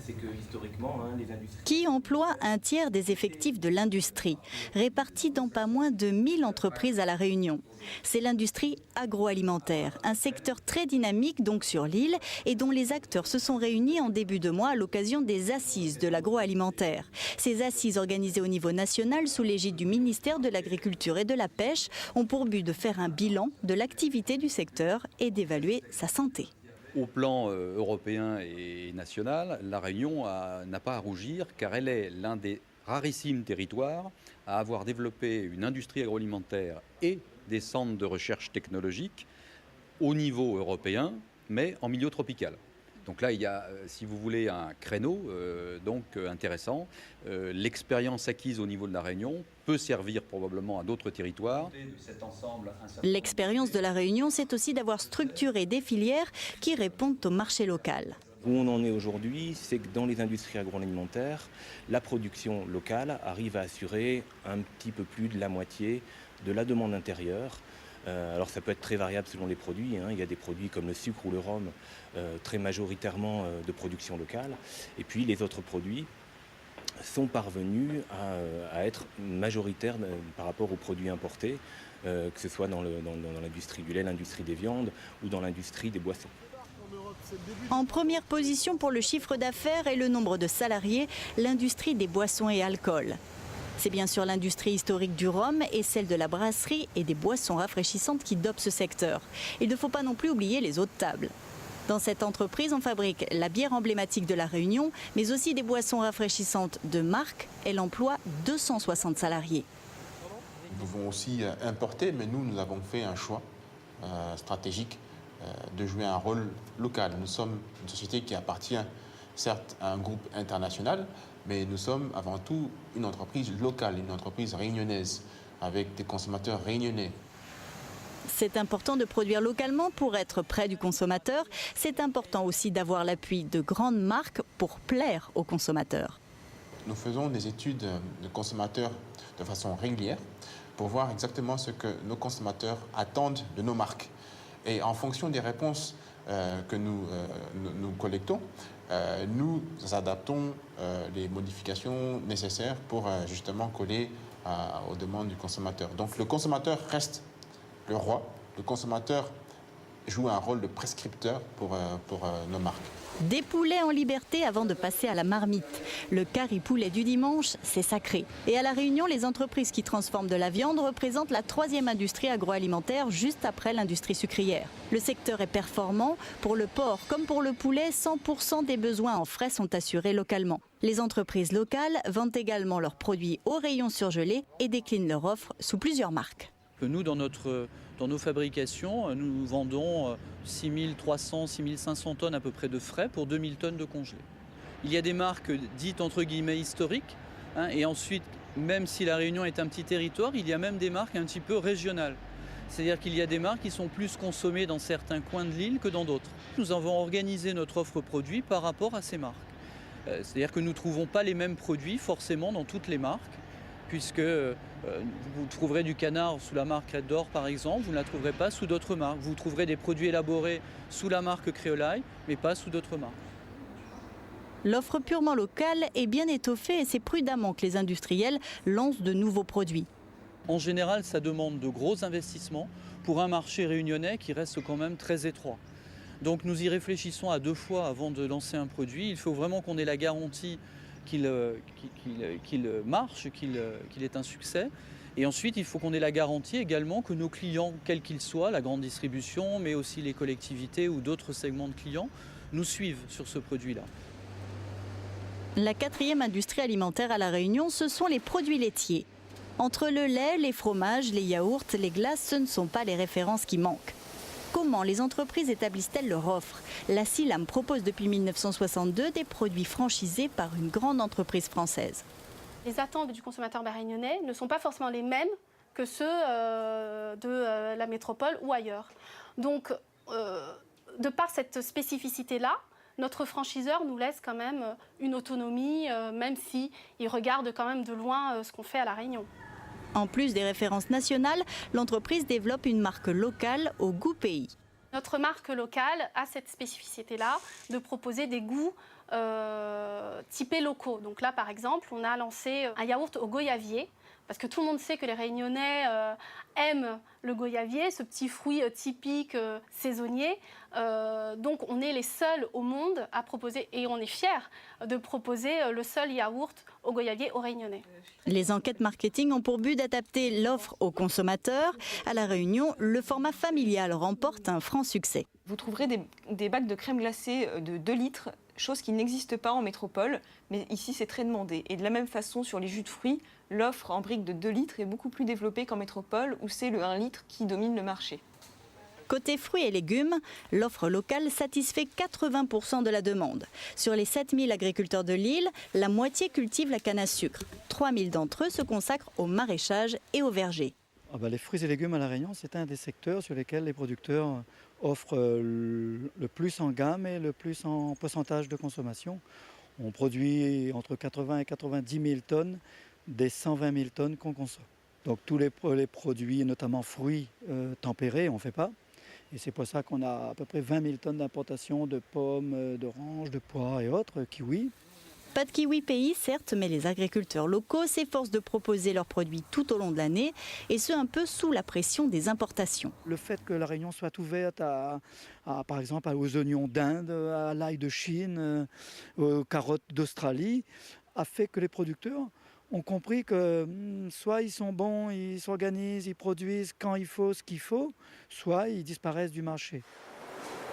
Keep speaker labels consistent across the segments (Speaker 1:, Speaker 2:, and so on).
Speaker 1: c'est que historiquement, les industries...
Speaker 2: Qui emploie un tiers des effectifs de l'industrie, répartis dans pas moins de 1000 entreprises à La Réunion. C'est l'industrie agroalimentaire, un secteur très dynamique donc sur l'île et dont les acteurs se sont réunis en début de mois à l'occasion des assises de l'agroalimentaire. Ces assises organisées au niveau national sous l'égide du ministère de l'Agriculture et de la Pêche ont pour but de faire un bilan de l'activité du secteur et d'évaluer sa santé.
Speaker 3: Au plan européen et national, La Réunion n'a pas à rougir car elle est l'un des rarissimes territoires à avoir développé une industrie agroalimentaire et des centres de recherche technologique au niveau européen, mais en milieu tropical. Donc là, il y a, si vous voulez, un créneau intéressant. L'expérience acquise au niveau de La Réunion peut servir probablement à d'autres territoires.
Speaker 2: L'expérience de La Réunion, c'est aussi d'avoir structuré des filières qui répondent au marché local.
Speaker 4: Où on en est aujourd'hui, c'est que dans les industries agroalimentaires, la production locale arrive à assurer un petit peu plus de la moitié de la demande intérieure. Alors ça peut être très variable selon les produits. Il y a des produits comme le sucre ou le rhum, très majoritairement de production locale. Et puis les autres produits sont parvenus à être majoritaires par rapport aux produits importés, que ce soit dans l'industrie du lait, l'industrie des viandes ou dans l'industrie des boissons.
Speaker 2: En première position pour le chiffre d'affaires et le nombre de salariés, l'industrie des boissons et alcools. C'est bien sûr l'industrie historique du rhum et celle de la brasserie et des boissons rafraîchissantes qui dopent ce secteur. Il ne faut pas non plus oublier les eaux de table. Dans cette entreprise, on fabrique la bière emblématique de La Réunion, mais aussi des boissons rafraîchissantes de marque. Elle emploie 260 salariés.
Speaker 5: Nous pouvons aussi importer, mais nous avons fait un choix stratégique de jouer un rôle local. Nous sommes une société qui appartient certes à un groupe international, mais nous sommes avant tout une entreprise locale, une entreprise réunionnaise, avec des consommateurs réunionnais.
Speaker 2: C'est important de produire localement pour être près du consommateur. C'est important aussi d'avoir l'appui de grandes marques pour plaire aux consommateurs.
Speaker 5: Nous faisons des études de consommateurs de façon régulière pour voir exactement ce que nos consommateurs attendent de nos marques. Et en fonction des réponses que nous collectons, nous adaptons les modifications nécessaires pour justement coller aux demandes du consommateur. Donc le consommateur reste le roi. Le consommateur joue un rôle de prescripteur pour nos marques.
Speaker 2: Des poulets en liberté avant de passer à la marmite. Le curry poulet du dimanche, c'est sacré. Et à La Réunion, les entreprises qui transforment de la viande représentent la 3e industrie agroalimentaire juste après l'industrie sucrière. Le secteur est performant. Pour le porc comme pour le poulet, 100% des besoins en frais sont assurés localement. Les entreprises locales vendent également leurs produits au rayon surgelé et déclinent leur offre sous plusieurs marques.
Speaker 6: Nous, dans nos fabrications, nous vendons 6300, 6500 tonnes à peu près de frais pour 2000 tonnes de congelés. Il y a des marques dites entre guillemets historiques, et ensuite, même si La Réunion est un petit territoire, il y a même des marques un petit peu régionales. C'est-à-dire qu'il y a des marques qui sont plus consommées dans certains coins de l'île que dans d'autres. Nous avons organisé notre offre produit par rapport à ces marques. C'est-à-dire que nous ne trouvons pas les mêmes produits forcément dans toutes les marques, puisque vous trouverez du canard sous la marque Crête d'Or par exemple, vous ne la trouverez pas sous d'autres marques. Vous trouverez des produits élaborés sous la marque Créolaille, mais pas sous d'autres marques.
Speaker 2: L'offre purement locale est bien étoffée et c'est prudemment que les industriels lancent de nouveaux produits.
Speaker 6: En général, ça demande de gros investissements pour un marché réunionnais qui reste quand même très étroit. Donc nous y réfléchissons à 2 fois avant de lancer un produit. Il faut vraiment qu'on ait la garantie qu'il marche, qu'il est un succès. Et ensuite, il faut qu'on ait la garantie également que nos clients, quels qu'ils soient, la grande distribution, mais aussi les collectivités ou d'autres segments de clients, nous suivent sur ce produit-là.
Speaker 2: La 4e industrie alimentaire à La Réunion, ce sont les produits laitiers. Entre le lait, les fromages, les yaourts, les glaces, ce ne sont pas les références qui manquent. Comment les entreprises établissent-elles leur offre? La CILAM propose depuis 1962 des produits franchisés par une grande entreprise française.
Speaker 7: Les attentes du consommateur réunionnais ne sont pas forcément les mêmes que ceux de la métropole ou ailleurs. Donc, de par cette spécificité-là, notre franchiseur nous laisse quand même une autonomie, même s'il regarde quand même de loin ce qu'on fait à La Réunion.
Speaker 2: En plus des références nationales, l'entreprise développe une marque locale au goût pays.
Speaker 7: Notre marque locale a cette spécificité-là de proposer des goûts typés locaux. Donc là, par exemple, on a lancé un yaourt au goyavier, parce que tout le monde sait que les Réunionnais aiment le goyavier, ce petit fruit typique saisonnier. Donc on est les seuls au monde à proposer, et on est fiers de proposer le seul yaourt au goyavier aux Réunionnais.
Speaker 2: Les enquêtes marketing ont pour but d'adapter l'offre aux consommateurs. À La Réunion, le format familial remporte un franc succès.
Speaker 8: Vous trouverez des bacs de crème glacée de 2 litres, chose qui n'existe pas en métropole, mais ici c'est très demandé. Et de la même façon, sur les jus de fruits, l'offre en briques de 2 litres est beaucoup plus développée qu'en métropole, où c'est le 1 litre qui domine le marché.
Speaker 2: Côté fruits et légumes, l'offre locale satisfait 80% de la demande. Sur les 7000 agriculteurs de l'île, la moitié cultive la canne à sucre. 3000 d'entre eux se consacrent au maraîchage et au verger.
Speaker 9: Les fruits et légumes à La Réunion, c'est un des secteurs sur lesquels les producteurs offrent le plus en gamme et le plus en pourcentage de consommation. On produit entre 80 et 90 000 tonnes des 120 000 tonnes qu'on consomme. Donc tous les produits, notamment fruits tempérés, on ne fait pas. Et c'est pour ça qu'on a à peu près 20 000 tonnes d'importation de pommes, d'oranges, de pois et autres, kiwis.
Speaker 2: Pas de kiwi pays, certes, mais les agriculteurs locaux s'efforcent de proposer leurs produits tout au long de l'année, et ce un peu sous la pression des importations.
Speaker 9: Le fait que La Réunion soit ouverte par exemple aux oignons d'Inde, à l'ail de Chine, aux carottes d'Australie, a fait que les producteurs ont compris que soit ils sont bons, ils s'organisent, ils produisent quand il faut ce qu'il faut, soit ils disparaissent du marché.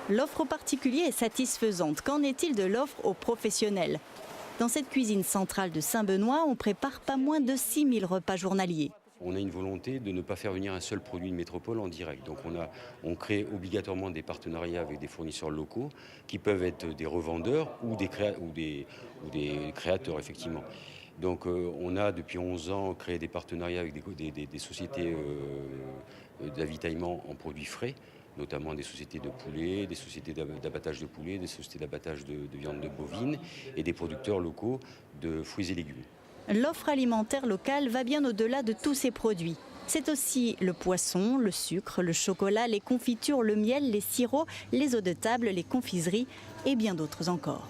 Speaker 2: L'offre aux particuliers est satisfaisante. Qu'en est-il de l'offre aux professionnels ? Dans cette cuisine centrale de Saint-Benoît, on prépare pas moins de 6000 repas journaliers.
Speaker 10: On a une volonté de ne pas faire venir un seul produit de métropole en direct. Donc on crée obligatoirement des partenariats avec des fournisseurs locaux qui peuvent être des revendeurs ou des créateurs, effectivement. Donc on a depuis 11 ans créé des partenariats avec des sociétés d'avitaillement en produits frais, notamment des sociétés de poulet, des sociétés d'abattage de poulet, des sociétés d'abattage de viande de bovine et des producteurs locaux de fruits et légumes.
Speaker 2: L'offre alimentaire locale va bien au-delà de tous ces produits. C'est aussi le poisson, le sucre, le chocolat, les confitures, le miel, les sirops, les eaux de table, les confiseries et bien d'autres encore.